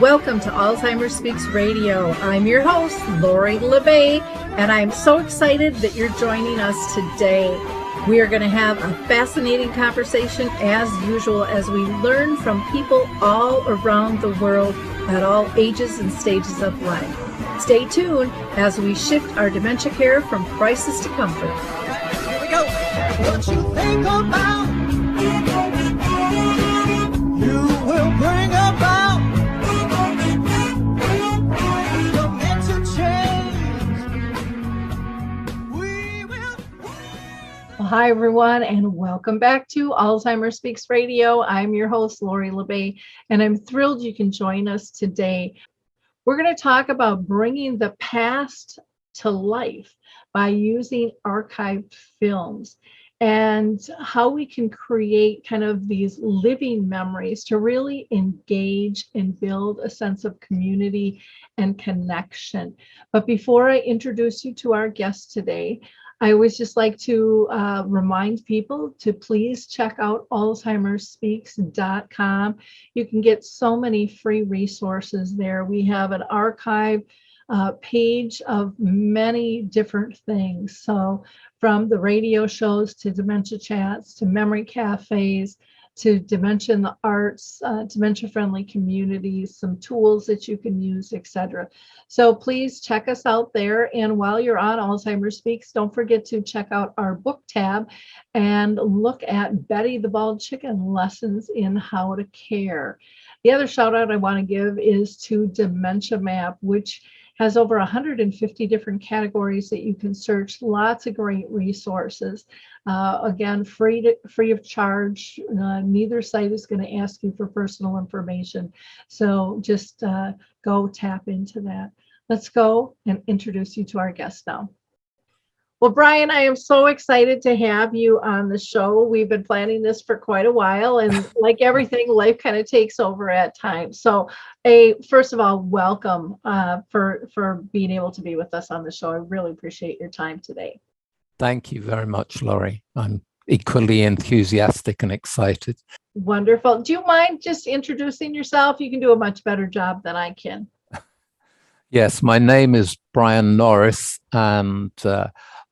Welcome to Alzheimer Speaks Radio. I'm your host, Lori LeBay, and I'm so excited that you're joining us today. We are going to have a fascinating conversation as usual as we learn from people all around the world at all ages and stages of life. Stay tuned as we shift our dementia care from crisis to comfort. Here we go. What you think about, you will bring about. Hi, everyone, and welcome back to Alzheimer Speaks Radio. I'm your host, Lori LeBay, and I'm thrilled you can join us today. We're going to talk about bringing the past to life by using archived films and how we can create kind of these living memories to really engage and build a sense of community and connection. But before I introduce you to our guest today, I always just like to remind people to please check out alzheimerspeaks.com. You can get so many free resources there. We have an archive page of many different things. So from the radio shows to dementia chats to memory cafes to dementia in the arts, dementia-friendly communities, some tools that you can use, etc. So please check us out there. And while you're on Alzheimer Speaks, don't forget to check out our book tab and look at Betty the Bald Chicken, Lessons in How to Care. The other shout out I want to give is to Dementia Map, which has over 150 different categories that you can search, lots of great resources. Again, free of charge. Neither site is going to ask you for personal information. So just go tap into that. Let's go and introduce you to our guest now. Well, Brian, I am so excited to have you on the show. We've been planning this for quite a while, and like everything, life kind of takes over at times. So, first of all, welcome for being able to be with us on the show. I really appreciate your time today. Thank you very much, Laurie. I'm equally enthusiastic and excited. Wonderful. Do you mind just introducing yourself? You can do a much better job than I can. Yes, my name is Brian Norris, and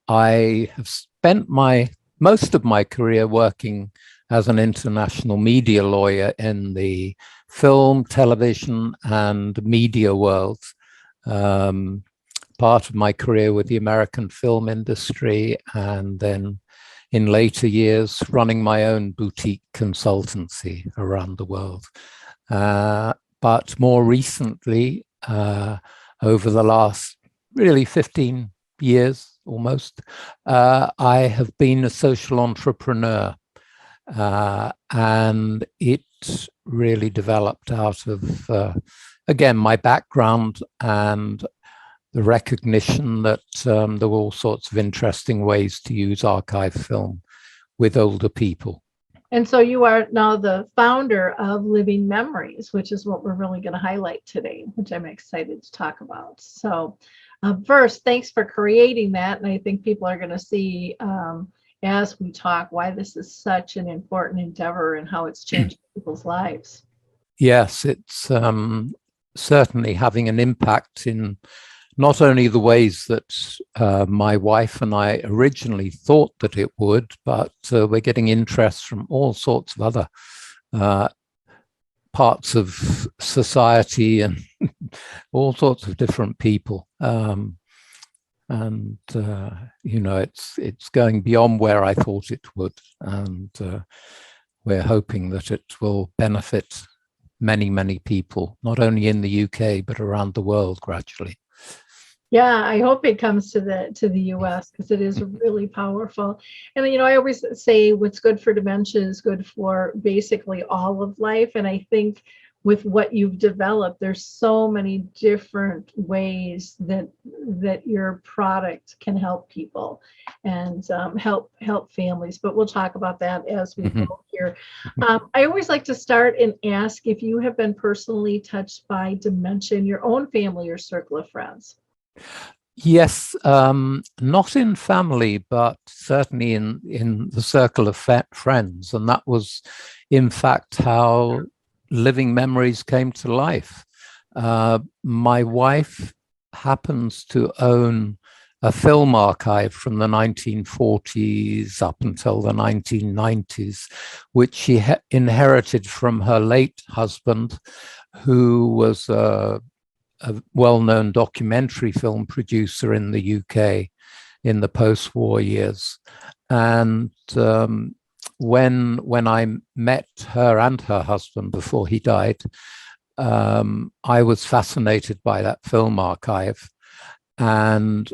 I have spent most of my career working as an international media lawyer in the film, television, and media worlds. Part of my career with the American film industry, and then in later years running my own boutique consultancy around the world. But more recently, over the last really 15 years almost, I have been a social entrepreneur, and it really developed out of, again, my background and the recognition that there were all sorts of interesting ways to use archive film with older people. And so you are now the founder of Living Memories, which is what we're really going to highlight today, which I'm excited to talk about. So first, thanks for creating that. And I think people are going to see as we talk why this is such an important endeavor and how it's changing people's lives. Yes, it's certainly having an impact in not only the ways that my wife and I originally thought that it would, but we're getting interest from all sorts of other parts of society and all sorts of different people. You know, it's going beyond where I thought it would. And we're hoping that it will benefit many, many people, not only in the UK, but around the world gradually. Yeah, I hope it comes to the US because it is really powerful. And, you know, I always say what's good for dementia is good for basically all of life. And I think with what you've developed, there's so many different ways that your product can help people and help families. But we'll talk about that as we go here. I always like to start and ask if you have been personally touched by dementia in your own family or circle of friends. Yes, not in family, but certainly in the circle of friends. And that was, in fact, how Living Memories came to life. My wife happens to own a film archive from the 1940s up until the 1990s, which she inherited from her late husband, who was a well-known documentary film producer in the UK in the post-war years. And when I met her and her husband before he died, I was fascinated by that film archive. And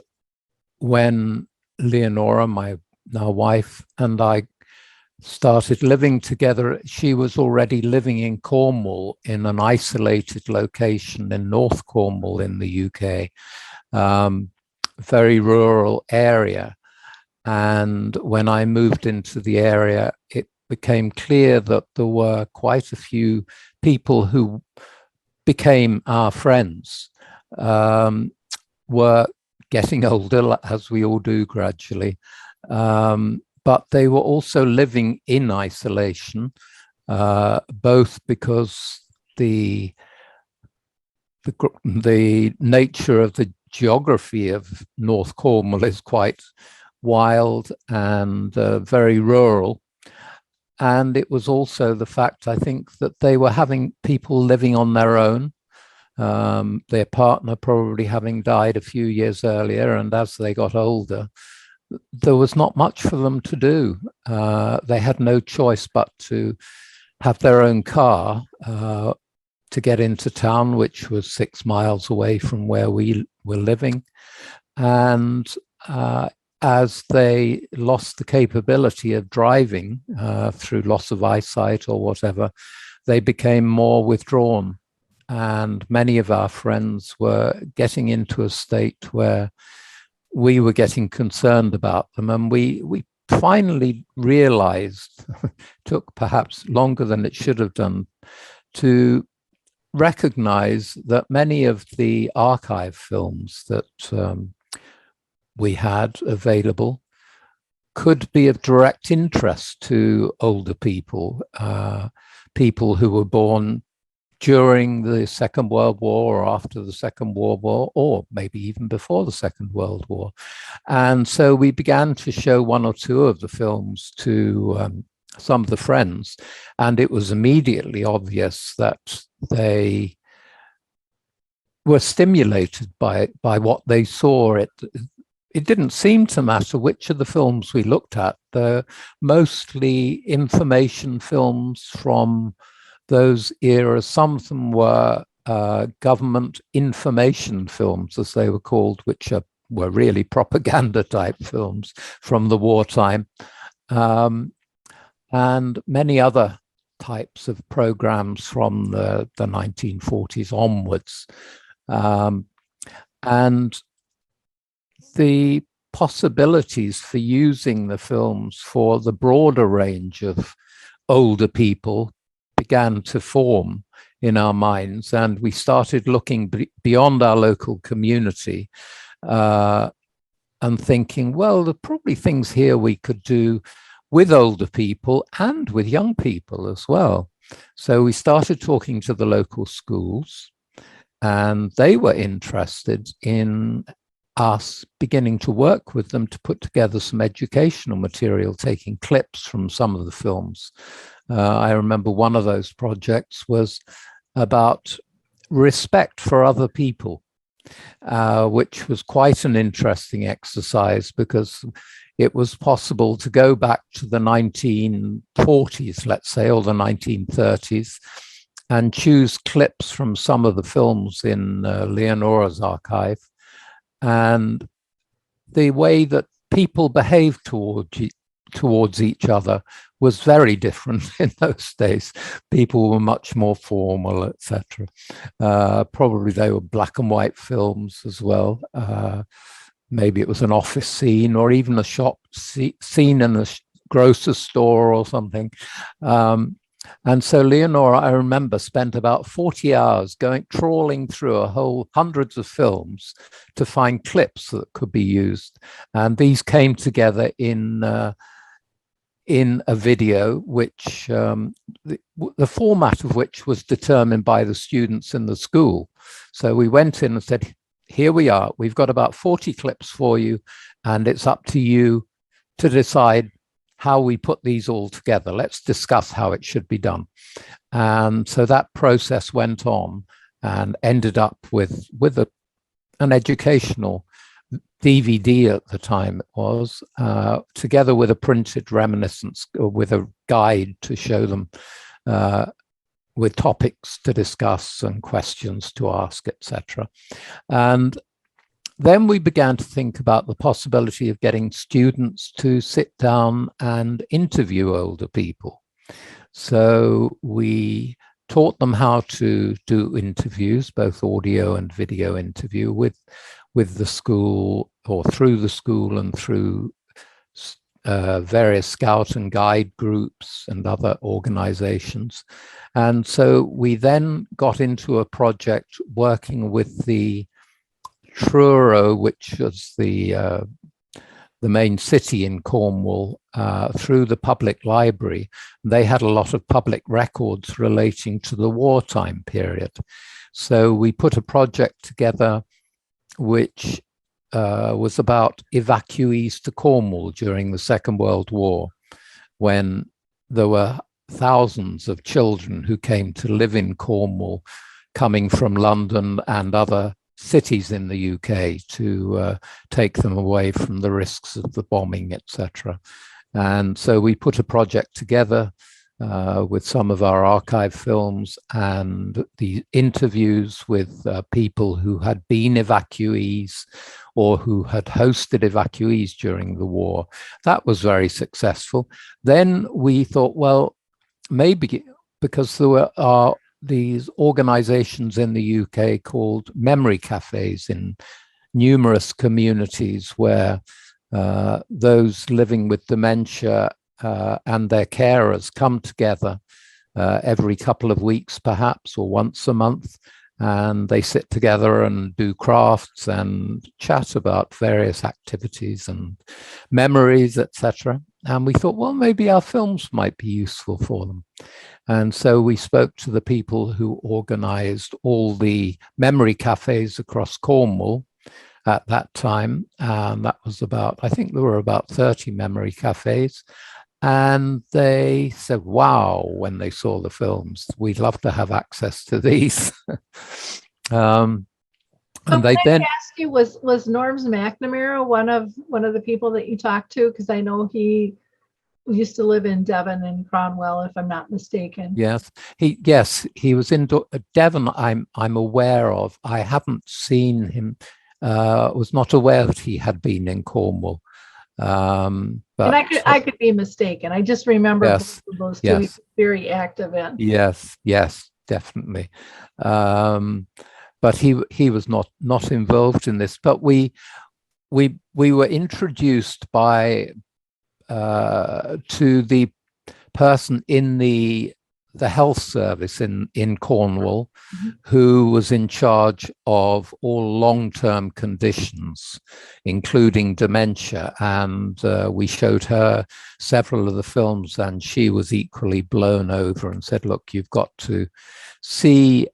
when Leonora, my now wife, and I started living together, she was already living in Cornwall, in an isolated location in North Cornwall in the UK, very rural area. And when I moved into the area, it became clear that there were quite a few people who became our friends, were getting older, as we all do gradually, but they were also living in isolation, both because the nature of the geography of North Cornwall is quite wild and very rural. And it was also the fact, I think, that they were having people living on their own, their partner probably having died a few years earlier. And as they got older, there was not much for them to do. They had no choice but to have their own car to get into town, which was 6 miles away from where we were living. And as they lost the capability of driving through loss of eyesight or whatever, they became more withdrawn. And many of our friends were getting into a state where we were getting concerned about them. And we finally realized, took perhaps longer than it should have done, to recognize that many of the archive films that we had available could be of direct interest to older people, people who were born during the Second World War or after the Second World War, or maybe even before the Second World War. And so we began to show one or two of the films to some of the friends, and it was immediately obvious that they were stimulated by what they saw. It didn't seem to matter which of the films we looked at. They're mostly information films from those eras. Some of them were government information films, as they were called, which were really propaganda type films from the wartime, and many other types of programs from the 1940s onwards. And the possibilities for using the films for the broader range of older people began to form in our minds, and we started looking beyond our local community and thinking, well, there are probably things here we could do with older people and with young people as well. So we started talking to the local schools, and they were interested in us beginning to work with them to put together some educational material, taking clips from some of the films. I remember one of those projects was about respect for other people, which was quite an interesting exercise, because it was possible to go back to the 1940s, let's say, or the 1930s, and choose clips from some of the films in Leonora's archive. And the way that people behaved towards each other was very different in those days. People were much more formal, etc. Probably they were black and white films as well. Maybe it was an office scene or even a shop scene in a grocer's store or something. And so Leonora, I remember, spent about 40 hours trawling through hundreds of films to find clips that could be used. And these came together in in a video, which the format of which was determined by the students in the school. So we went in and said, here we are, we've got about 40 clips for you, and it's up to you to decide how we put these all together. Let's discuss how it should be done. And so that process went on and ended up with an educational DVD at the time, it was, together with a printed reminiscence, with a guide to show them, with topics to discuss and questions to ask, etc. And then we began to think about the possibility of getting students to sit down and interview older people. So we taught them how to do interviews, both audio and video interview, with the school, or through the school, and through various scout and guide groups and other organizations. And so we then got into a project working with the Truro, which was the main city in Cornwall, through the public library. They had a lot of public records relating to the wartime period. So we put a project together which was about evacuees to Cornwall during the Second World War, when there were thousands of children who came to live in Cornwall, coming from London and other cities in the UK to take them away from the risks of the bombing, etc. And so we put a project together with some of our archive films and the interviews with people who had been evacuees or who had hosted evacuees during the war. That was very successful. Then we thought, well, maybe, because there were these organizations in the UK called memory cafes in numerous communities, where those living with dementia and their carers come together every couple of weeks, perhaps, or once a month, and they sit together and do crafts and chat about various activities and memories, etc. And we thought, well, maybe our films might be useful for them. And so we spoke to the people who organized all the memory cafes across Cornwall at that time. And that was about, I think there were about 30 memory cafes. And they said, wow, when they saw the films, we'd love to have access to these. And they then ask you, was Norms McNamara one of the people that you talked to? Because I know he used to live in Devon and Cronwell, if I'm not mistaken. Yes, he was in Devon. I'm aware of. I haven't seen him. Was not aware that he had been in Cornwall. But and I could be mistaken. I just remember those two. Yes. Very active in. Yes, definitely. But he was not involved in this. But we were introduced by to the person in the health service in Cornwall, who was in charge of all long-term conditions, including dementia. And we showed her several of the films, and she was equally blown over and said, look, you've got to see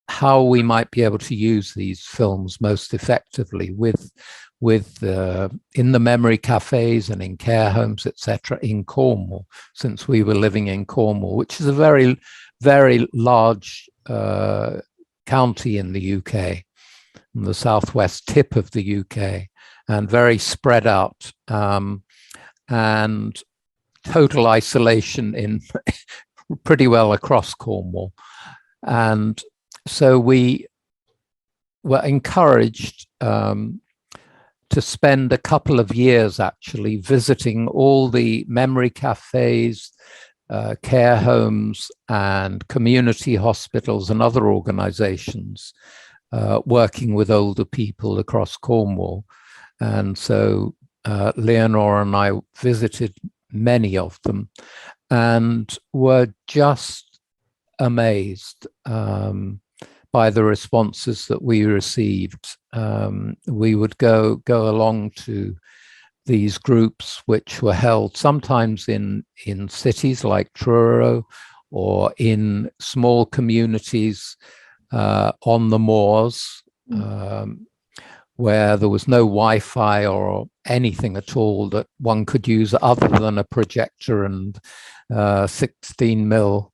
how we might be able to use these films most effectively with in the memory cafes and in care homes, etc., in Cornwall, since we were living in Cornwall, which is a very, very large county in the UK, in the southwest tip of the UK, and very spread out, and total isolation in pretty well across Cornwall. And so we were encouraged to spend a couple of years actually visiting all the memory cafes, care homes, and community hospitals and other organizations working with older people across Cornwall. And so Leonore and I visited many of them and were just amazed by the responses that we received. We would go along to these groups, which were held sometimes in cities like Truro, or in small communities on the moors, where there was no Wi-Fi or anything at all that one could use other than a projector and 16 mil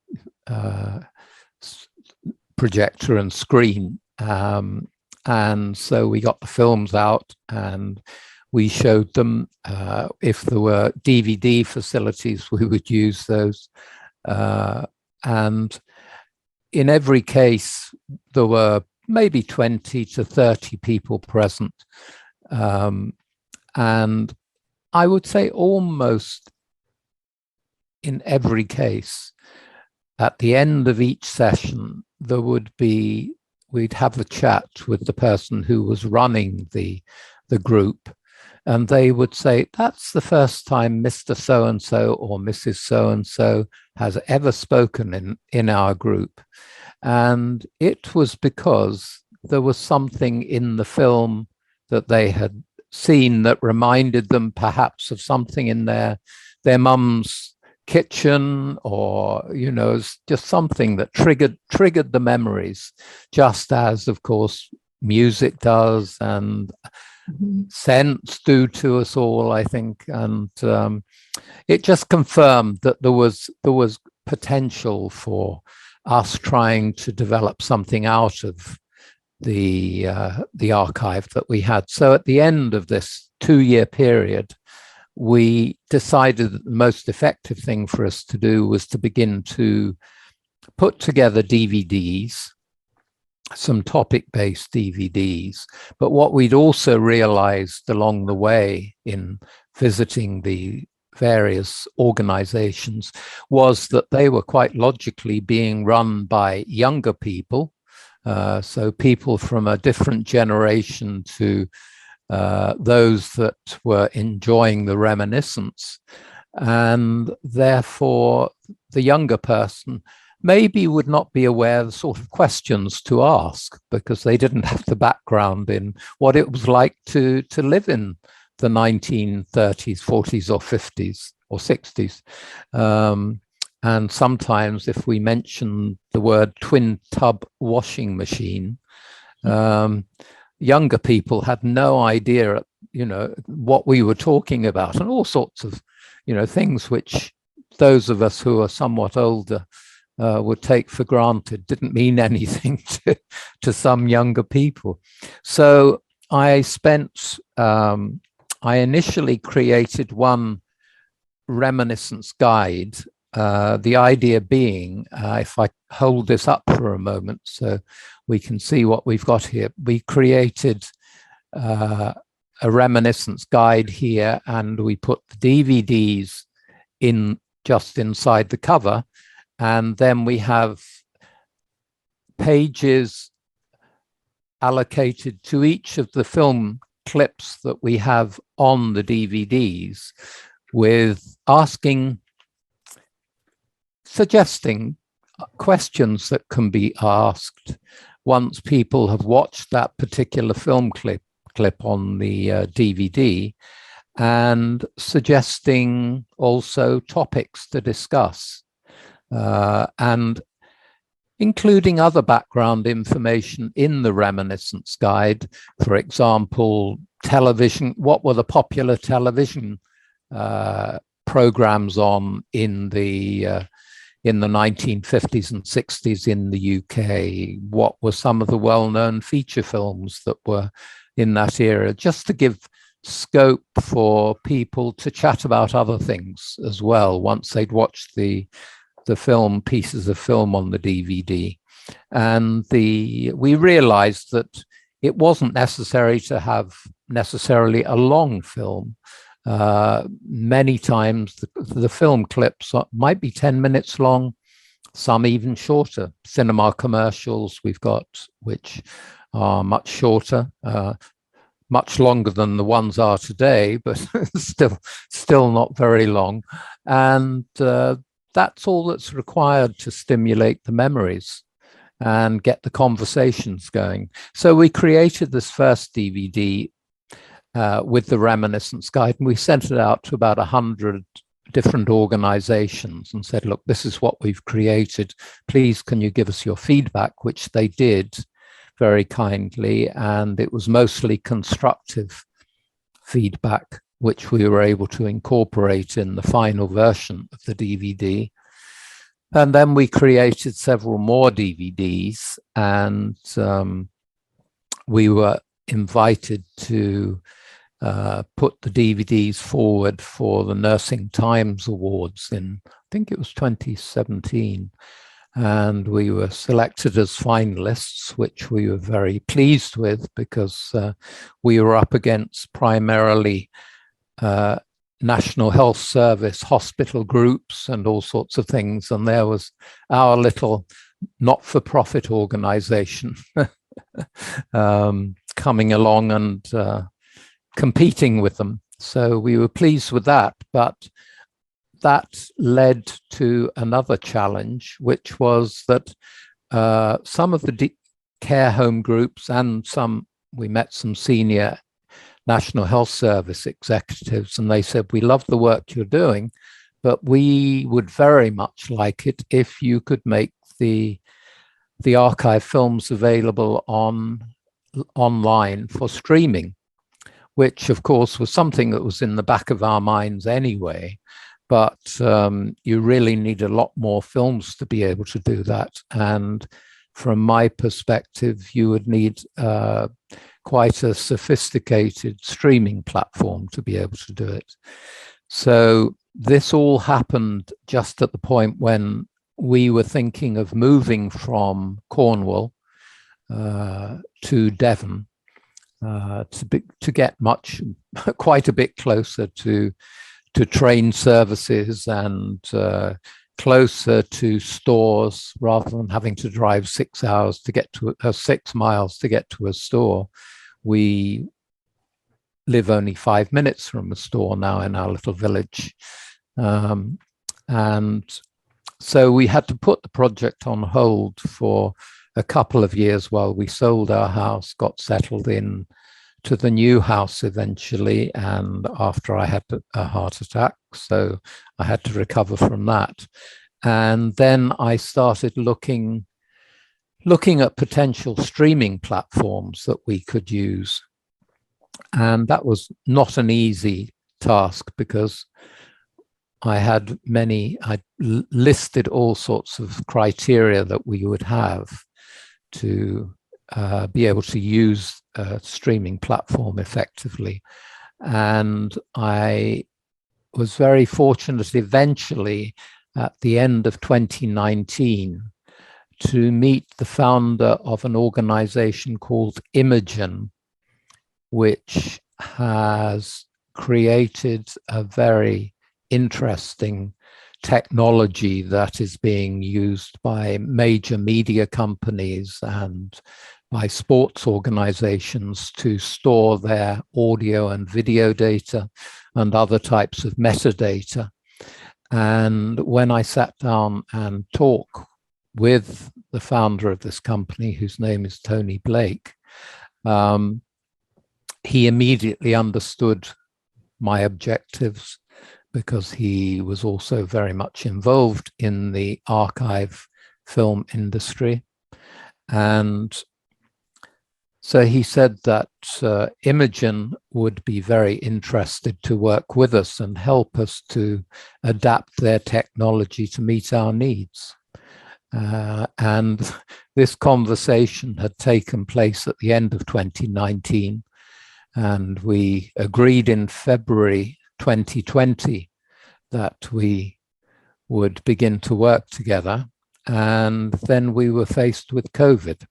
projector and screen. And so we got the films out and we showed them. If there were DVD facilities, we would use those. And in every case, there were maybe 20 to 30 people present. And I would say almost in every case, at the end of each session, we'd have a chat with the person who was running the group, and they would say, that's the first time Mr. So-and-so or Mrs. So-and-so has ever spoken in our group. And it was because there was something in the film that they had seen that reminded them perhaps of something in their mum's kitchen, or, you know, just something that triggered the memories, just as, of course, music does, and scents do to us all, I think. And it just confirmed that there was potential for us trying to develop something out of the archive that we had. So at the end of this 2-year period, we decided that the most effective thing for us to do was to begin to put together DVDs, some topic-based DVDs. But what we'd also realized along the way in visiting the various organizations was that they were quite logically being run by younger people. So people from a different generation to those that were enjoying the reminiscence. And therefore, the younger person maybe would not be aware of the sort of questions to ask, because they didn't have the background in what it was like to live in the 1930s, 40s, or 50s, or 60s. And sometimes if we mention the word twin tub washing machine, younger people had no idea, you know, what we were talking about, and all sorts of, you know, things which those of us who are somewhat older would take for granted didn't mean anything to some younger people. So I initially created one reminiscence guide. The idea being, if I hold this up for a moment so we can see what we've got here, we created a reminiscence guide here, and we put the DVDs in just inside the cover, and then we have pages allocated to each of the film clips that we have on the DVDs, with suggesting questions that can be asked once people have watched that particular film clip on the DVD, and suggesting also topics to discuss, and including other background information in the reminiscence guide. For example, television, what were the popular television programs on in the 1950s and 60s in the UK? What were some of the well-known feature films that were in that era, just to give scope for people to chat about other things as well once they'd watched the pieces of film on the DVD. And we realized that it wasn't necessary to have necessarily a long film. Many times the film clips might be 10 minutes long, some even shorter. Cinema commercials we've got, which are much shorter, much longer than the ones are today, but still not very long. And that's all that's required to stimulate the memories and get the conversations going. So we created this first DVD with the Reminiscence Guide, and we sent it out to about 100 different organizations and said, look, this is what we've created. Please, can you give us your feedback? Which they did very kindly, and it was mostly constructive feedback, which we were able to incorporate in the final version of the DVD. And then we created several more DVDs, and we were invited to put the DVDs forward for the Nursing Times Awards in, I think it was 2017. And we were selected as finalists, which we were very pleased with, because we were up against primarily National Health Service hospital groups and all sorts of things. And there was our little not-for-profit organization coming along and competing with them. So we were pleased with that, but that led to another challenge, which was that some of the care home groups and we met some senior National Health Service executives, and they said, we love the work you're doing, but we would very much like it if you could make the archive films available online for streaming, which of course was something that was in the back of our minds anyway. But you really need a lot more films to be able to do that. And from my perspective, you would need quite a sophisticated streaming platform to be able to do it. So this all happened just at the point when we were thinking of moving from Cornwall to Devon to get quite a bit closer to train services and closer to stores, rather than having to drive 6 hours to get to 6 miles to get to a store. We live only 5 minutes from a store now in our little village. And so we had to put the project on hold for a couple of years while we sold our house, got settled in to the new house eventually, and after I had a heart attack, so I had to recover from that. And then I started looking at potential streaming platforms that we could use. And that was not an easy task, because I listed all sorts of criteria that we would have to be able to use a streaming platform effectively. And I was very fortunate eventually at the end of 2019 to meet the founder of an organization called Imogen, which has created a very interesting technology that is being used by major media companies and by sports organizations to store their audio and video data and other types of metadata. And when I sat down and talked with the founder of this company, whose name is Tony Blake, he immediately understood my objectives, because he was also very much involved in the archive film industry. And so he said that Imogen would be very interested to work with us and help us to adapt their technology to meet our needs. And this conversation had taken place at the end of 2019, and we agreed in February 2020 that we would begin to work together. And then we were faced with COVID.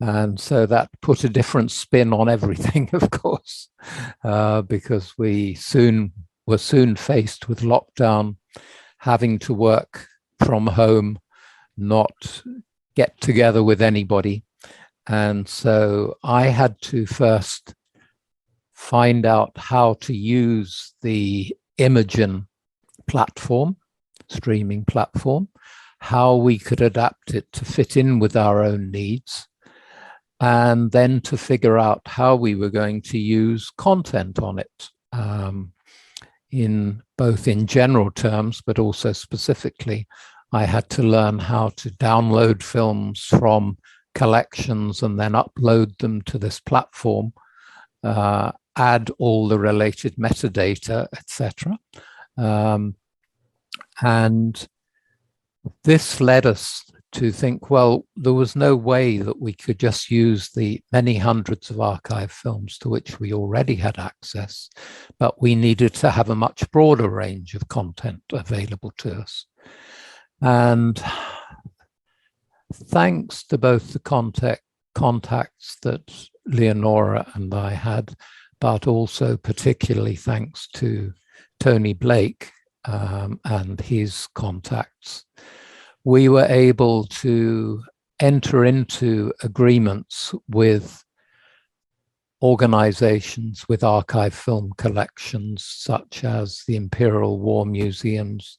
And so that put a different spin on everything, of course, because we were soon faced with lockdown, having to work from home, not get together with anybody. And so I had to first find out how to use the Imogen platform, streaming platform, how we could adapt it to fit in with our own needs. and then to figure out how we were going to use content on it, in both in general terms, but also specifically. I had to learn how to download films from collections and then upload them to this platform, add all the related metadata, etc. And this led us to think, well, there was no way that we could just use the many hundreds of archive films to which we already had access, but we needed to have a much broader range of content available to us. And thanks to both the contacts that Leonora and I had, but also particularly thanks to Tony Blake and his contacts, we were able to enter into agreements with organizations with archive film collections, such as the Imperial War Museums,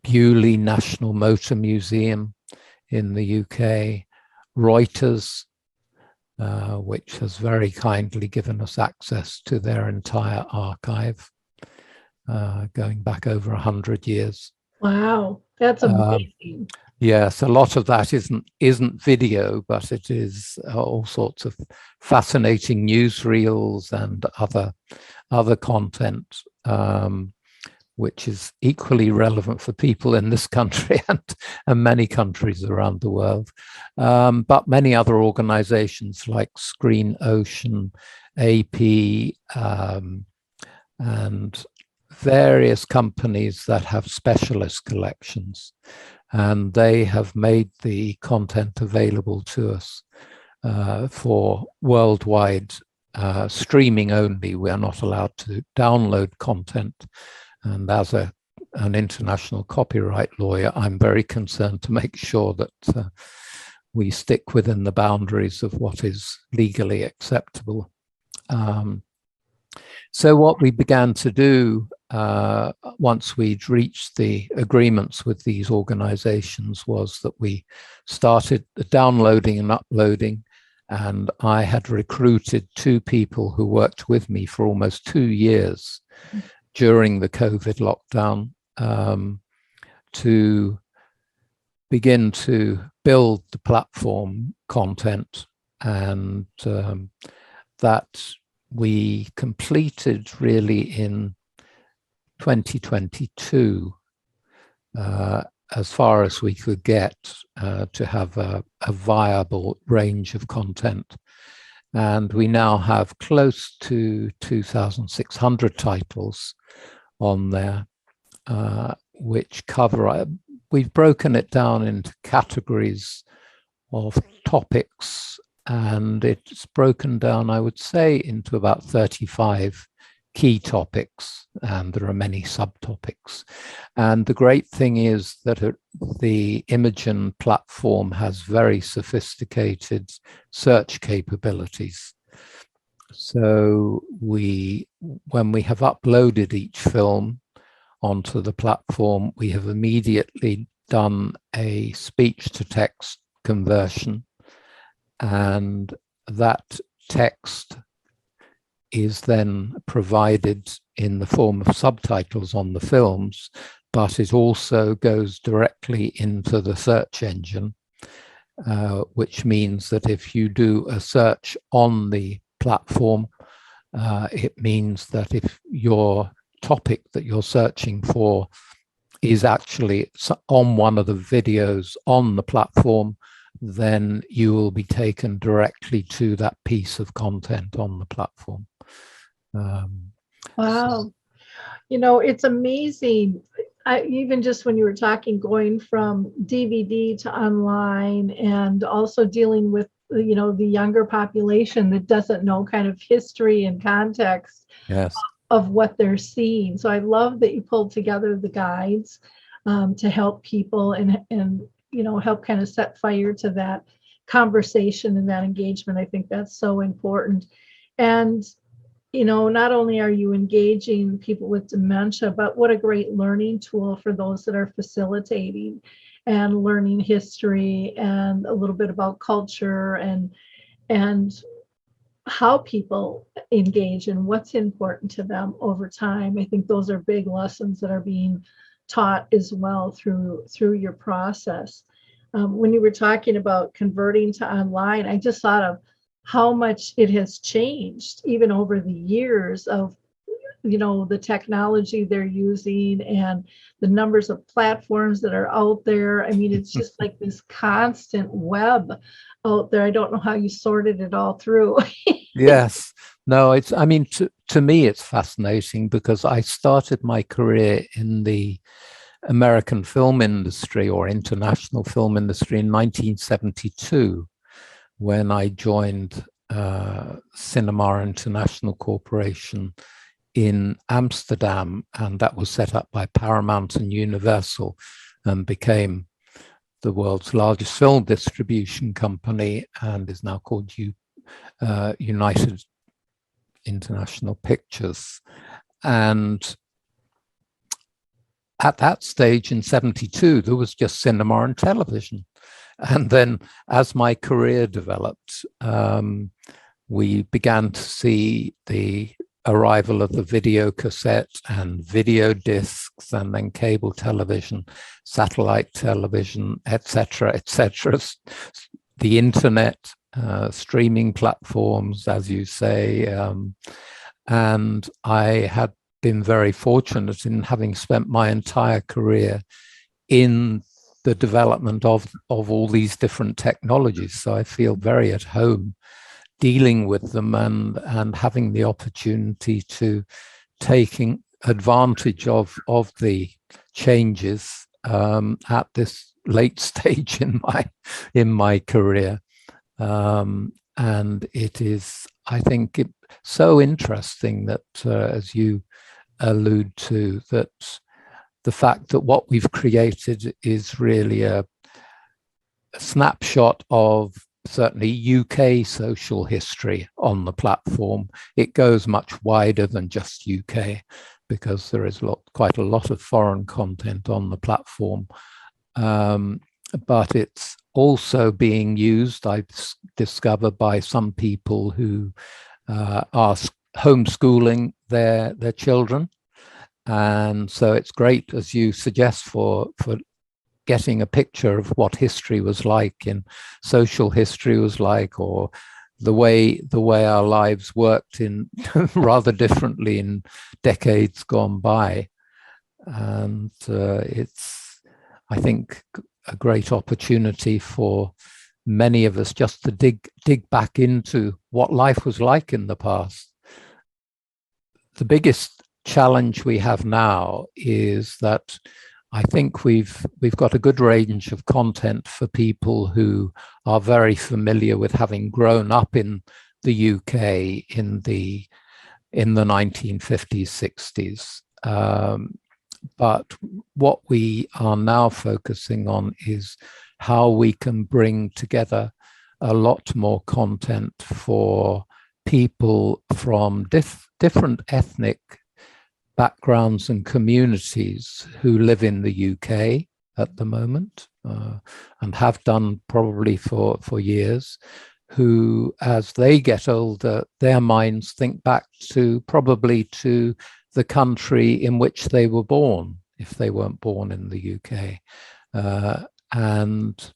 Bewley National Motor Museum in the UK, Reuters, which has very kindly given us access to their entire archive, going back over 100 years. Wow, that's amazing. Yes, a lot of that isn't video, but it is all sorts of fascinating newsreels and other content, which is equally relevant for people in this country and many countries around the world. But many other organizations like Screen Ocean, AP, and various companies that have specialist collections, and they have made the content available to us for worldwide streaming only. We are not allowed to download content, and as an international copyright lawyer, I'm very concerned to make sure that we stick within the boundaries of what is legally acceptable. So what we began to do once we'd reached the agreements with these organizations was that we started downloading and uploading, and I had recruited 2 people who worked with me for almost 2 years during the COVID lockdown to begin to build the platform content, and that we completed really in 2022, as far as we could get, to have a viable range of content. And we now have close to 2,600 titles on there, which cover, we've broken it down into categories of topics, and it's broken down, I would say, into about 35 key topics, and there are many subtopics. And the great thing is that the Imogen platform has very sophisticated search capabilities. So when we have uploaded each film onto the platform, we have immediately done a speech-to-text conversion, and that text is then provided in the form of subtitles on the films, but it also goes directly into the search engine, which means that if you do a search on the platform, it means that if your topic that you're searching for is actually on one of the videos on the platform, then you will be taken directly to that piece of content on the platform. Wow. You know, it's amazing. Even just when you were talking, going from DVD to online, and also dealing with, you know, the younger population that doesn't know kind of history and context Yes. of what they're seeing. So I love that you pulled together the guides to help people and you know, help kind of set fire to that conversation and that engagement. I think that's so important. And you know, not only are you engaging people with dementia, but what a great learning tool for those that are facilitating. and learning history and a little bit about culture and how people engage and what's important to them over time. I think those are big lessons that are being taught as well through your process. When you were talking about converting to online, I just thought of how much it has changed even over the years of the technology they're using and the numbers of platforms that are out there. I mean, it's just like this constant web out there. I don't know how you sorted it all through. Yes. No, I mean, to me, it's fascinating because I started my career in the American film industry or international film industry in 1972 when I joined Cinema International Corporation in Amsterdam, and that was set up by Paramount and Universal and became the world's largest film distribution company and is now called United International Pictures. And at that stage in 72, there was just cinema and television. And then as my career developed, we began to see the arrival of the video cassette and video discs and then cable television, satellite television, etc., etc. The internet, streaming platforms, as you say. And I had been very fortunate in having spent my entire career in the development of all these different technologies. So I feel very at home dealing with them and having the opportunity to taking advantage of the changes at this late stage in my career. And it is, I think, so interesting that, as you allude to, that the fact that what we've created is really a snapshot of certainly UK social history on the platform. It goes much wider than just UK because there is quite a lot of foreign content on the platform. But it's also being used, I've discovered, by some people who are homeschooling their children. And so it's great, as you suggest, for getting a picture of what history was like and social history was like, or the way our lives worked in rather differently in decades gone by. And it's, I think, a great opportunity for many of us just to dig back into what life was like in the past. The biggest challenge we have now is that I think we've got a good range of content for people who are very familiar with having grown up in the UK in the 1950s, 60s. But what we are now focusing on is how we can bring together a lot more content for people from different ethnic backgrounds and communities who live in the UK at the moment and have done probably for years, who, as they get older, their minds think back probably to the country in which they were born, if they weren't born in the UK. And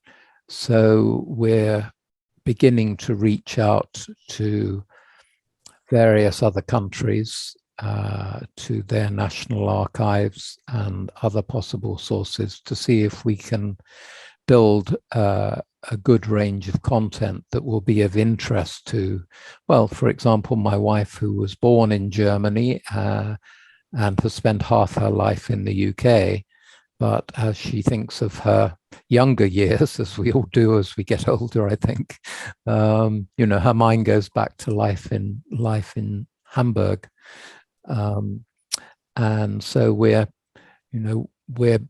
so we're beginning to reach out to various other countries, to their national archives and other possible sources to see if we can build a good range of content that will be of interest to, well, for example, my wife, who was born in Germany and has spent half her life in the UK. But as she thinks of her younger years, as we all do as we get older, I think, her mind goes back to life in Hamburg. And so we're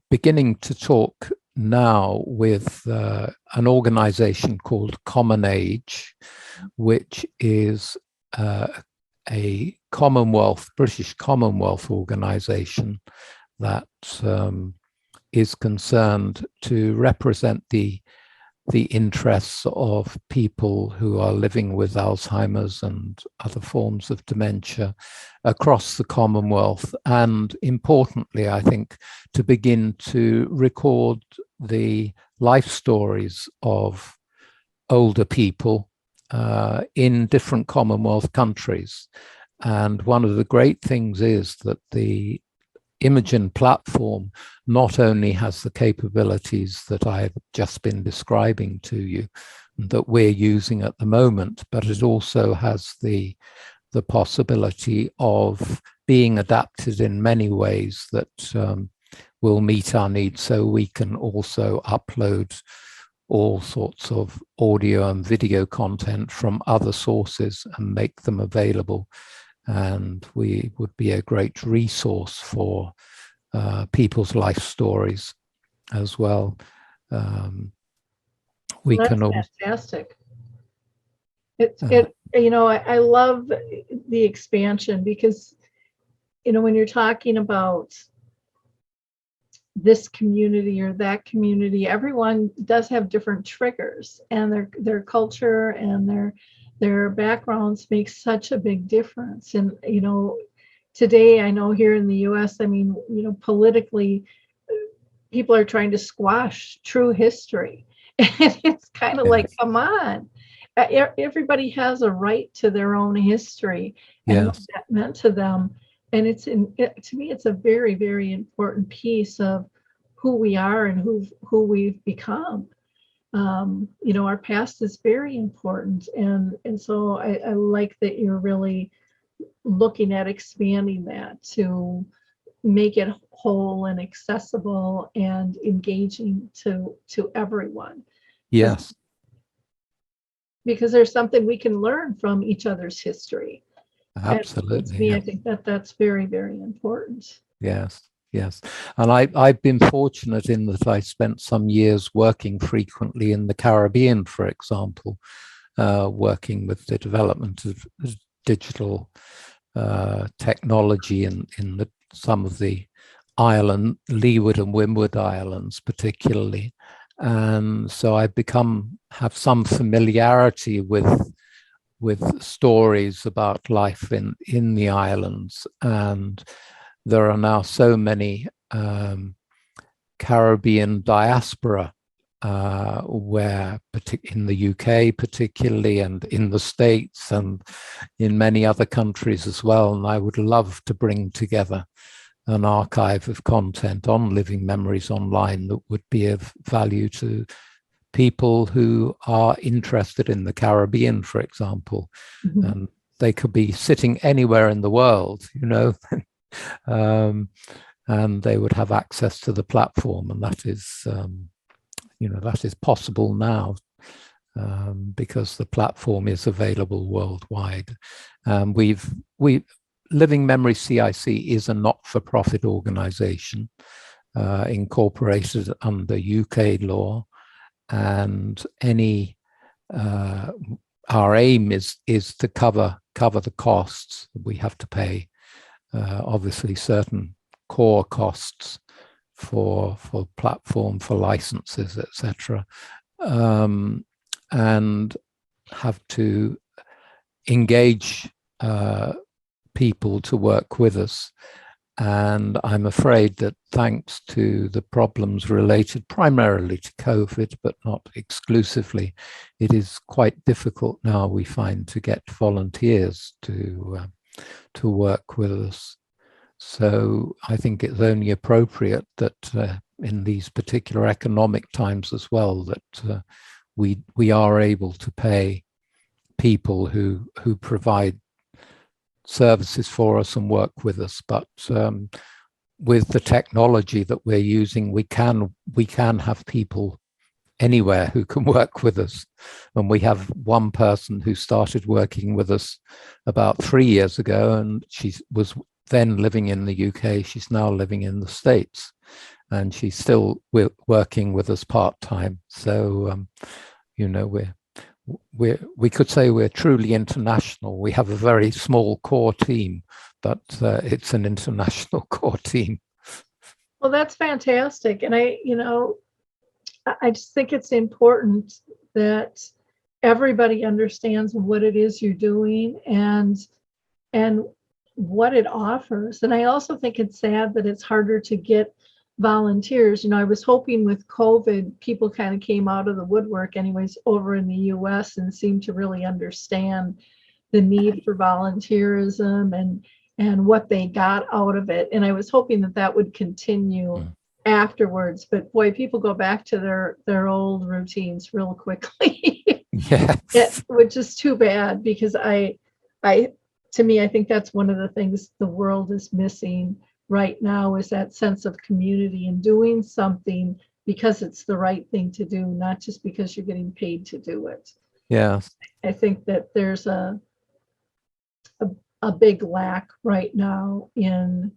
beginning to talk now with an organization called Common Age, which is a British Commonwealth organization that is concerned to represent the interests of people who are living with Alzheimer's and other forms of dementia across the Commonwealth. And importantly, I think, to begin to record the life stories of older people in different Commonwealth countries. And one of the great things is that the Imogen platform not only has the capabilities that I've just been describing to you, that we're using at the moment, but it also has the possibility of being adapted in many ways that will meet our needs. So we can also upload all sorts of audio and video content from other sources and make them available. And we would be a great resource for people's life stories as well. We That's can all fantastic. I love the expansion because, when you're talking about this community or that community, everyone does have different triggers, and their culture and their backgrounds make such a big difference. And today, I know here in the US, politically, people are trying to squash true history. And it's kind of like, come on. Everybody has a right to their own history and what that meant to them. And to me, it's a very, very important piece of who we are and who we've become. Our past is very important. And so I like that you're really looking at expanding that to make it whole and accessible and engaging to everyone. Yes. Because there's something we can learn from each other's history. Absolutely. And to me, I think that's very, very important. Yes. Yes. And I've been fortunate in that I spent some years working frequently in the Caribbean, for example, working with the development of digital technology in some of the island, Leeward and Windward Islands particularly. And so I've have some familiarity with stories about life in the islands. And there are now so many Caribbean diaspora where in the UK particularly, and in the States and in many other countries as well. And I would love to bring together an archive of content on Living Memories Online that would be of value to people who are interested in the Caribbean, for example. Mm-hmm. And they could be sitting anywhere in the world, and they would have access to the platform. And that is, that is possible now because the platform is available worldwide. Living Memories C.I.C. is a not-for-profit organization incorporated under UK law, and our aim is to cover the costs that we have to pay. Obviously, certain core costs for platform, for licenses, etc., and have to engage people to work with us. And I'm afraid that thanks to the problems related primarily to COVID, but not exclusively, it is quite difficult now, we find, to get volunteers to work with us. So I think it's only appropriate that in these particular economic times as well, that we are able to pay people who provide services for us and work with us. But with the technology that we're using, we can have people anywhere who can work with us. And we have one person who started working with us about 3 years ago, and she was then living in the UK. She's now living in the States, and she's still working with us part-time. So, we could say we're truly international. We have a very small core team, but it's an international core team. Well, that's fantastic. And I just think it's important that everybody understands what it is you're doing and what it offers. And I also think it's sad that it's harder to get volunteers. I was hoping with COVID, people kind of came out of the woodwork anyways over in the US and seemed to really understand the need for volunteerism and what they got out of it. And I was hoping that that would continue afterwards. But boy, people go back to their old routines real quickly. Yes. Which is too bad, because to me, I think that's one of the things the world is missing right now, is that sense of community and doing something because it's the right thing to do, not just because you're getting paid to do it. Yeah. I think that there's a big lack right now in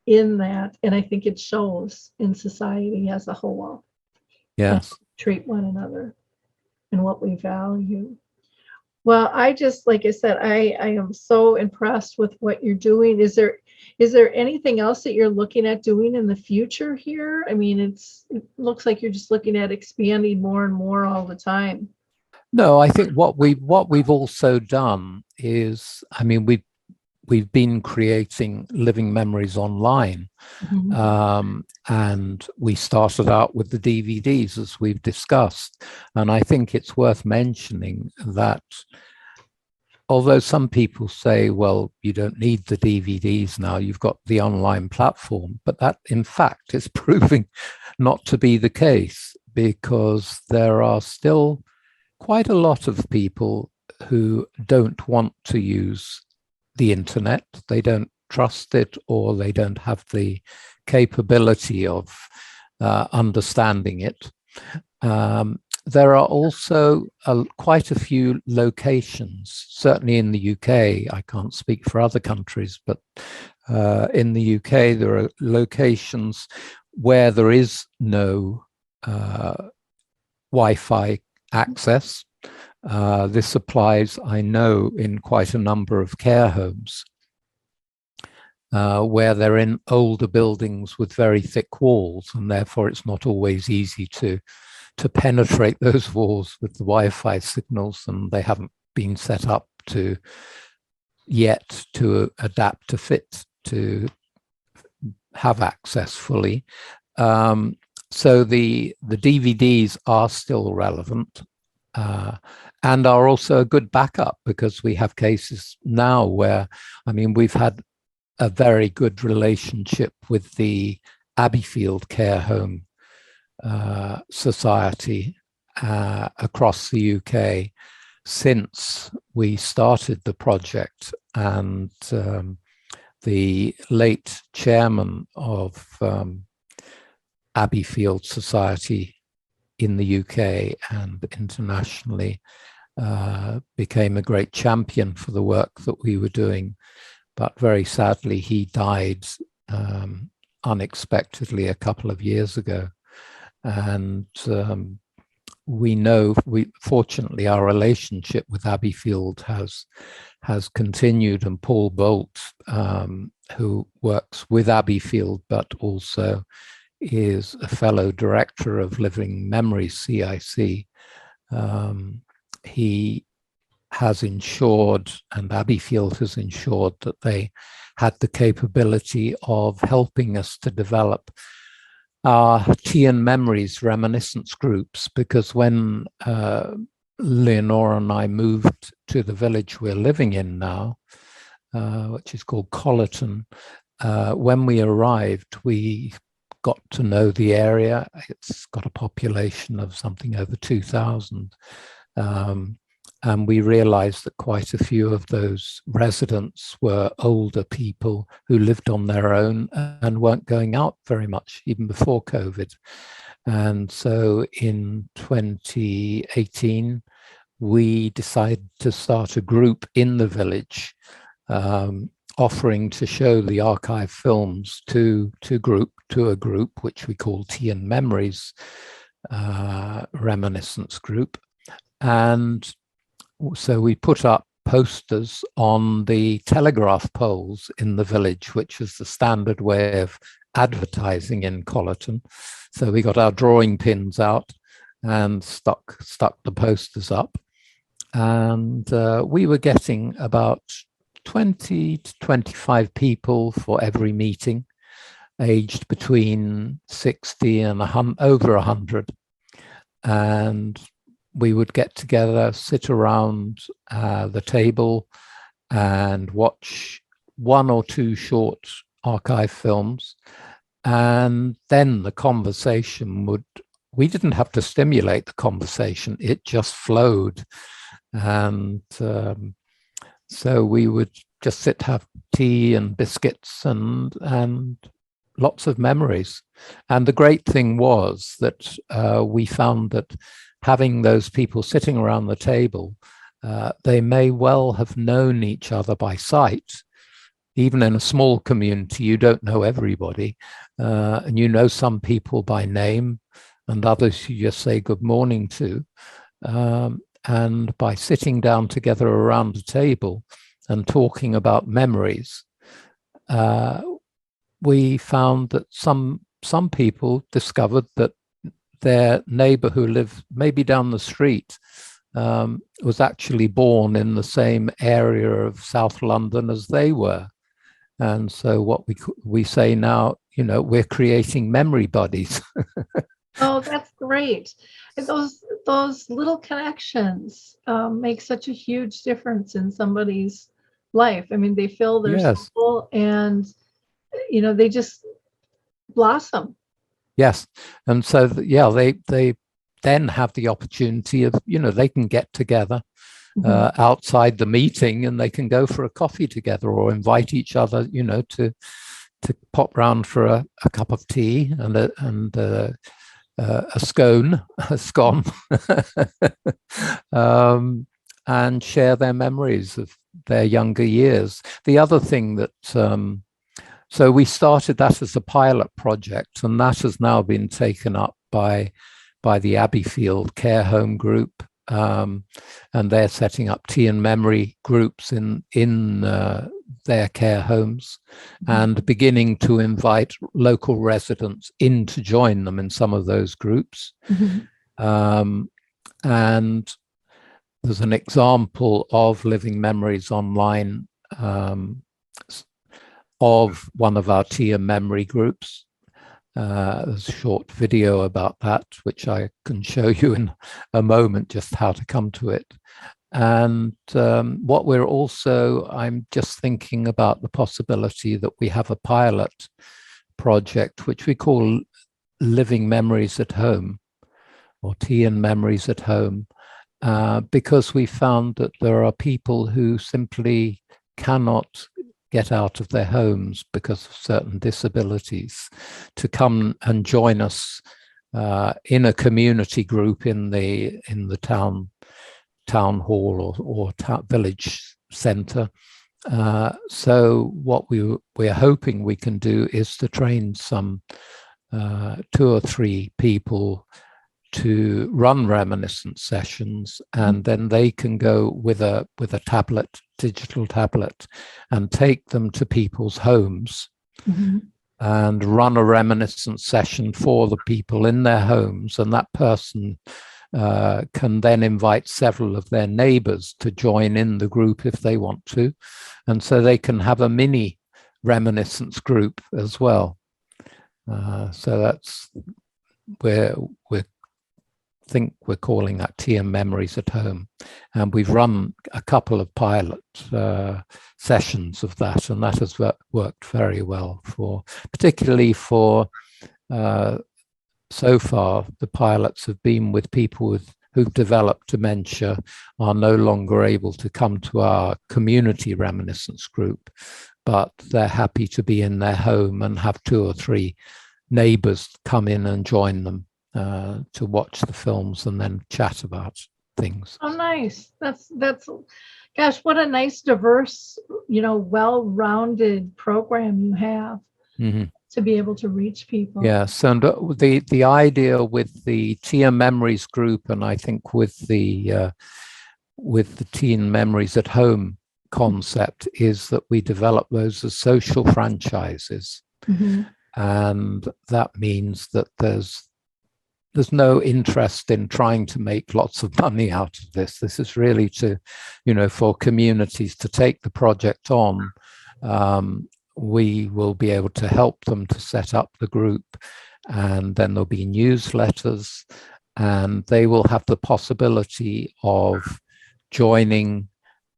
that, and I think it shows in society as a whole. Yes. Treat one another and what we value. Well, like I said, I am so impressed with what you're doing. Is there anything else that you're looking at doing in the future here? I mean, it looks like you're just looking at expanding more and more all the time. No, I think what we've also done is, I mean, we've been creating Living Memories online. And we started out with the DVDs, as we've discussed. And I think it's worth mentioning that although some people say, well, you don't need the DVDs now, you've got the online platform, but that in fact is proving not to be the case, because there are still quite a lot of people who don't want to use the internet. They don't trust it, or they don't have the capability of understanding it. There are also quite a few locations, certainly in the UK. I can't speak for other countries, but in the UK, there are locations where there is no Wi-Fi access. This applies, I know, in quite a number of care homes, where they're in older buildings with very thick walls, and therefore it's not always easy to penetrate those walls with the Wi-Fi signals, and they haven't been set up yet to adapt to fit to have access fully. So the DVDs are still relevant, and are also a good backup, because we have cases now where, I mean, we've had a very good relationship with the Abbeyfield Care Home Society across the UK since we started the project. And the late chairman of Abbeyfield Society in the UK and internationally became a great champion for the work that we were doing. But very sadly, he died unexpectedly a couple of years ago. And fortunately, our relationship with Abbeyfield has continued, and Paul Bolt, who works with Abbeyfield, but also is a fellow director of Living Memories C.I.C. He has ensured, and Abbeyfield has ensured, that they had the capability of helping us to develop our Memories reminiscence groups, because when Leonora and I moved to the village we're living in now, which is called Collerton, when we arrived, we got to know the area. It's got a population of something over 2,000. And we realized that quite a few of those residents were older people who lived on their own and weren't going out very much, even before COVID. And so in 2018, we decided to start a group in the village, offering to show the archive films to a group which we call Memories Reminiscence Group. And so we put up posters on the telegraph poles in the village, which is the standard way of advertising in Collerton. So we got our drawing pins out and stuck the posters up. And we were getting about 20 to 25 people for every meeting, aged between 60 and over 100. And we would get together, sit around the table and watch 1 or 2 short archive films. And then the conversation we didn't have to stimulate the conversation, it just flowed. And so we would just sit, have tea and biscuits and lots of memories. And the great thing was that we found that having those people sitting around the table, they may well have known each other by sight. Even in a small community, you don't know everybody, and you know some people by name and others you just say good morning to. And by sitting down together around a table and talking about memories, we found that some people discovered that their neighbor who lived maybe down the street was actually born in the same area of South London as they were. And so what we say now, we're creating memory buddies. Oh, that's great. And those little connections make such a huge difference in somebody's life. I mean, they fill their soul, and they just blossom. Yes, and so they then have the opportunity of they can get together outside the meeting, and they can go for a coffee together or invite each other, to pop round for a cup of tea and a scone, and share their memories of their younger years. The other thing that so we started that as a pilot project, and that has now been taken up by the Abbeyfield Care Home Group, and they're setting up tea and memory groups in their care homes, and beginning to invite local residents in to join them in some of those groups. And there's an example of Living Memories online of one of our tea and memory groups. There's a short video about that, which I can show you in a moment, just how to come to it. And what I'm just thinking about the possibility that we have a pilot project, which we call Living Memories at Home, or Tea and Memories at Home, because we found that there are people who simply cannot get out of their homes because of certain disabilities, to come and join us in a community group in the town hall or village centre. So what we're hoping we can do is to train some 2 or 3 people to run reminiscence sessions, and then they can go with a digital tablet, and take them to people's homes and run a reminiscence session for the people in their homes, and that person can then invite several of their neighbors to join in the group if they want to, and so they can have a mini reminiscence group as well. So that's where think we're calling that Tea and Memories at Home, and we've run a couple of pilot sessions of that, and that has worked very well particularly for so far the pilots have been with people who've developed dementia, are no longer able to come to our community reminiscence group, but they're happy to be in their home and have 2 or 3 neighbors come in and join them to watch the films and then chat about things. Oh, nice. That's gosh, what a nice, diverse, well-rounded program you have to be able to reach people. Yes, and the idea with the Tea and Memories group, and I think with the Tea and Memories at Home concept, is that we develop those as social franchises. And that means that there's no interest in trying to make lots of money out of this. This is really to, for communities to take the project on. We will be able to help them to set up the group, and then there'll be newsletters, and they will have the possibility of joining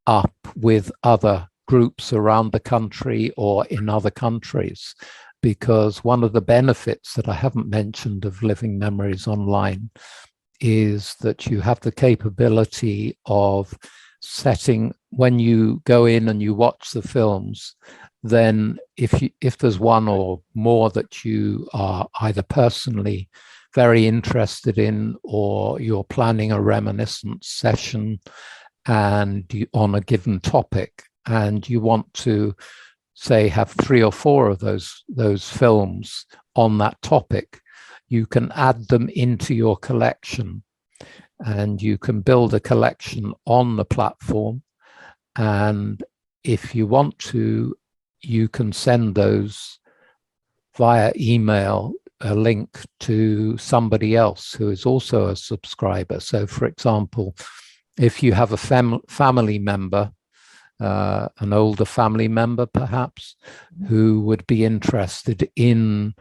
up with other groups around the country or in other countries. Because one of the benefits that I haven't mentioned of Living Memories Online is that you have the capability of setting, when you go in and you watch the films, then if there's one or more that you are either personally very interested in, or you're planning a reminiscence session and on a given topic, and you want to say have 3 or 4 of those films on that topic, you can add them into your collection, and you can build a collection on the platform. And if you want to, you can send those via email, a link to somebody else who is also a subscriber. So for example, if you have a family member, an older family member perhaps, who would be interested in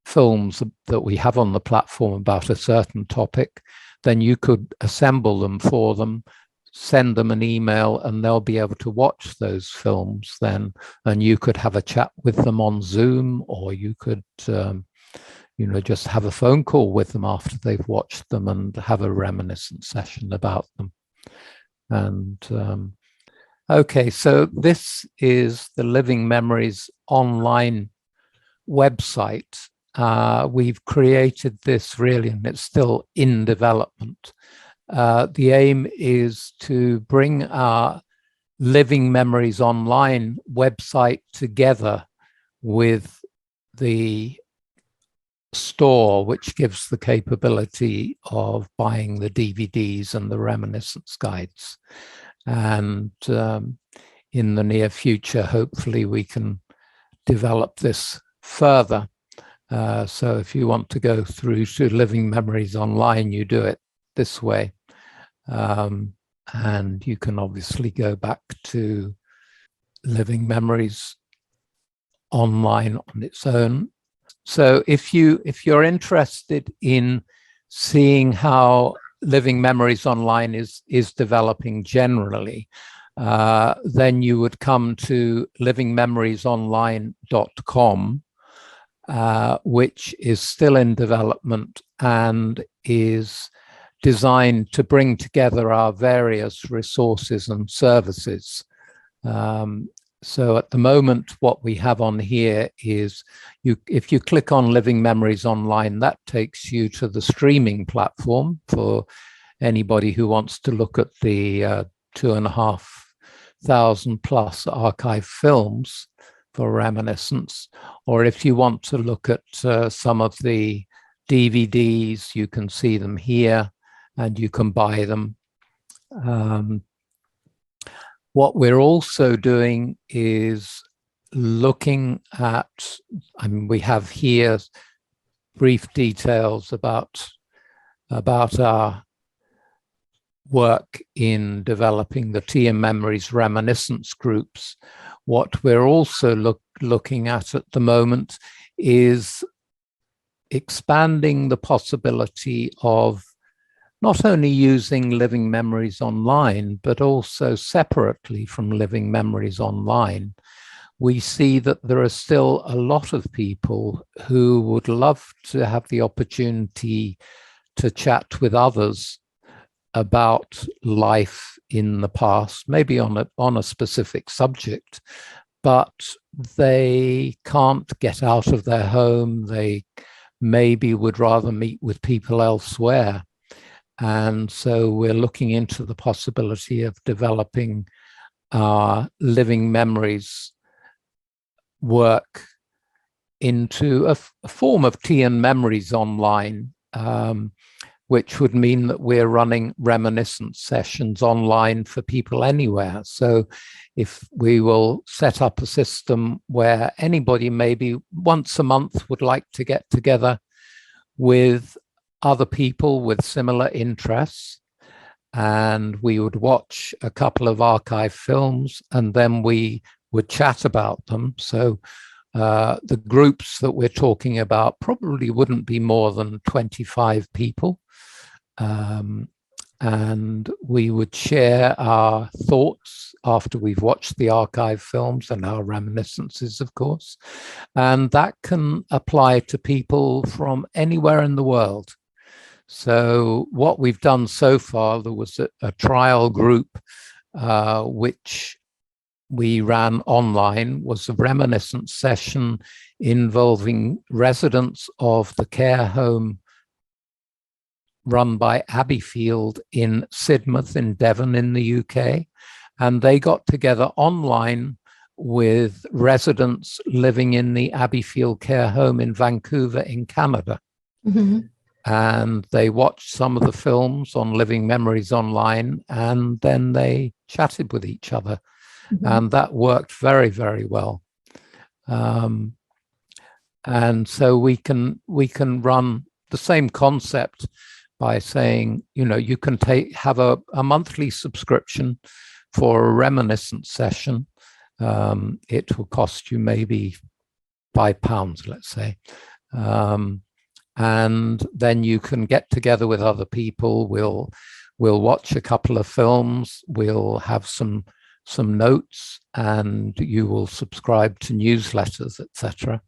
films that we have on the platform about a certain topic, then you could assemble them for them, send them an email, and they'll be able to watch those films then, and you could have a chat with them on Zoom, or you could just have a phone call with them after they've watched them and have a reminiscence session about them. And okay, so this is the Living Memories Online website. We've created this really, and it's still in development. The aim is to bring our Living Memories Online website together with the store, which gives the capability of buying the DVDs and the reminiscence guides. And in the near future, hopefully we can develop this further. So if you want to go through to Living Memories Online, you do it this way. And you can obviously go back to Living Memories Online on its own. So if you're interested in seeing how Living Memories Online is developing generally, then you would come to livingmemoriesonline.com, which is still in development and is designed to bring together our various resources and services. So at the moment, what we have on here is, if you click on Living Memories Online, that takes you to the streaming platform for anybody who wants to look at the 2,500 plus archive films for reminiscence. Or if you want to look at some of the DVDs, you can see them here and you can buy them. What we're also doing is looking at, we have here brief details about our work in developing the TM Memories reminiscence groups. What we're also looking at the moment is expanding the possibility of not only using Living Memories Online, but also separately from Living Memories Online. We see that there are still a lot of people who would love to have the opportunity to chat with others about life in the past, maybe on a specific subject, but they can't get out of their home. They maybe would rather meet with people elsewhere. And so we're looking into the possibility of developing our Living Memories work into a form of TN Memories Online, which would mean that we're running reminiscence sessions online for people anywhere. So if we will set up a system where anybody maybe once a month would like to get together with other people with similar interests, and we would watch a couple of archive films, and then we would chat about them. So the groups that we're talking about probably wouldn't be more than 25 people. And we would share our thoughts after we've watched the archive films and our reminiscences, of course. And that can apply to people from anywhere in the world. So what we've done so far, there was a trial group which we ran online, was a reminiscence session involving residents of the care home run by Abbeyfield in Sidmouth in Devon in the UK. And they got together online with residents living in the Abbeyfield care home in Vancouver in Canada. Mm-hmm. And they watched some of the films on Living Memories online, and then they chatted with each other. Mm-hmm. And that worked very, very well. And so we can run the same concept by saying, you know, you can have a monthly subscription for a reminiscence session. It will cost you maybe £5, let's say. And then you can get together with other people. We'll watch a couple of films. We'll have some notes, and you will subscribe to newsletters, etc.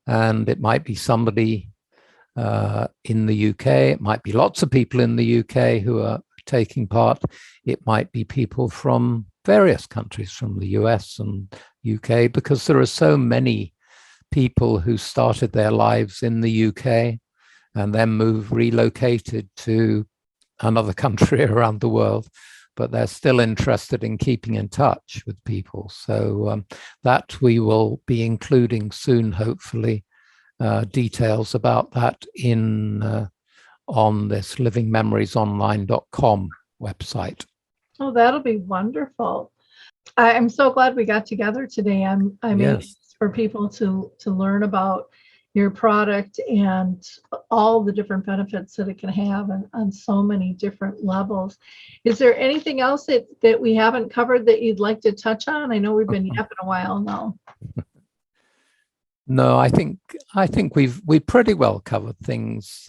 And it might be somebody in the UK. It might be lots of people in the UK who are taking part. It might be people from various countries, from the US and UK, because there are so many people who started their lives in the UK and then relocated to another country around the world, but they're still interested in keeping in touch with people. So that we will be including soon, hopefully, details about that on this livingmemoriesonline.com website. Oh, that'll be wonderful. I'm so glad we got together today. I'm anxious for people to learn about your product and all the different benefits that it can have on so many different levels. Is there anything else that we haven't covered that you'd like to touch on? I know we've been yapping a while now. No, I think we've pretty well covered things,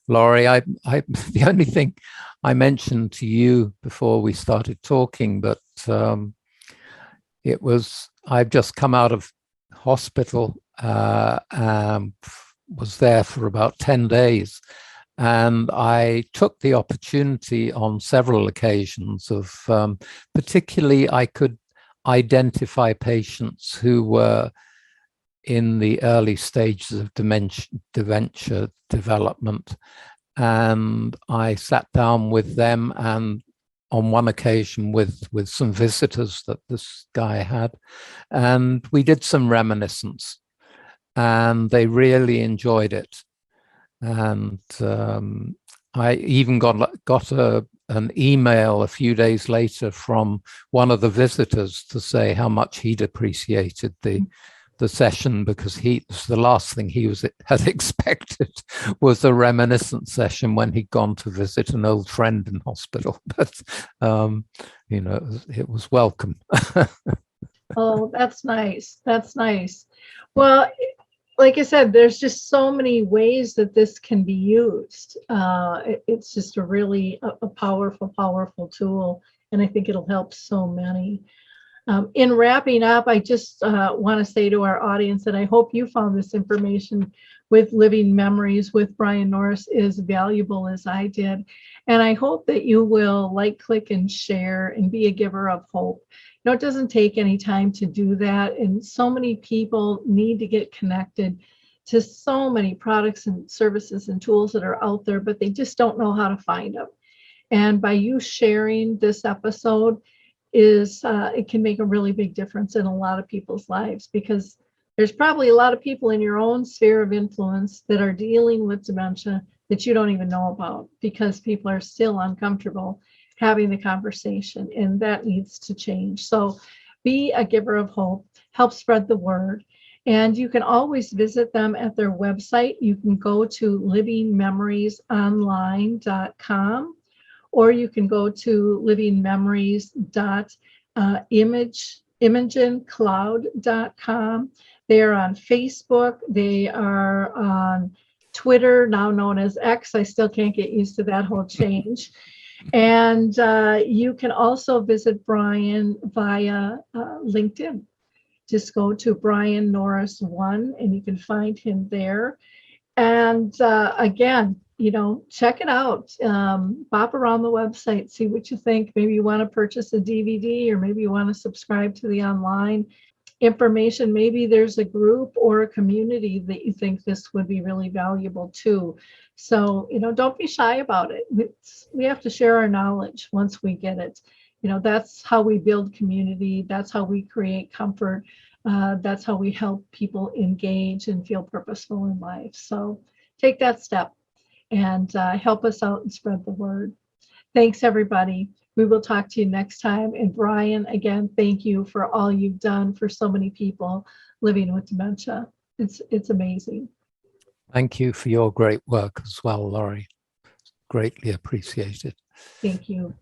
Laurie. The only thing I mentioned to you before we started talking, but I've just come out of hospital, was there for about 10 days. And I took the opportunity on several occasions of, particularly I could identify patients who were in the early stages of dementia development. And I sat down with them, and on one occasion with some visitors that this guy had, and we did some reminiscence, and they really enjoyed it. And I even got an email a few days later from one of the visitors to say how much he'd appreciated the session, because the last thing he had expected was a reminiscence session when he'd gone to visit an old friend in hospital. But you know, it was welcome. Oh, that's nice. That's nice. Well, like I said, there's just so many ways that this can be used. It's just a really a powerful tool, and I think it'll help so many. In wrapping up, I just want to say to our audience that I hope you found this information with Living Memories with Brian Norris as valuable as I did. And I hope that you will like, click, and share and be a giver of hope. You know, it doesn't take any time to do that. And so many people need to get connected to so many products and services and tools that are out there, but they just don't know how to find them. And by you sharing this episode, it can make a really big difference in a lot of people's lives, because there's probably a lot of people in your own sphere of influence that are dealing with dementia that you don't even know about because people are still uncomfortable having the conversation, and that needs to change. So be a giver of hope, help spread the word. And you can always visit them at their website. You can go to livingmemoriesonline.com, or you can go to livingmemories.imogencloud.com. They are on Facebook. They are on Twitter, now known as X. I still can't get used to that whole change. And you can also visit Brian via LinkedIn. Just go to Brian Norris 1 and you can find him there. And again, check it out. Bop around the website, see what you think. Maybe you want to purchase a DVD, or maybe you want to subscribe to the online information. Maybe there's a group or a community that you think this would be really valuable to. So, don't be shy about it. We have to share our knowledge once we get it. That's how we build community. That's how we create comfort. That's how we help people engage and feel purposeful in life. So take that step and help us out and spread the word. Thanks, everybody. We will talk to you next time. And Brian, again, thank you for all you've done for so many people living with dementia. It's amazing. Thank you for your great work as well, Laurie. Greatly appreciated. Thank you.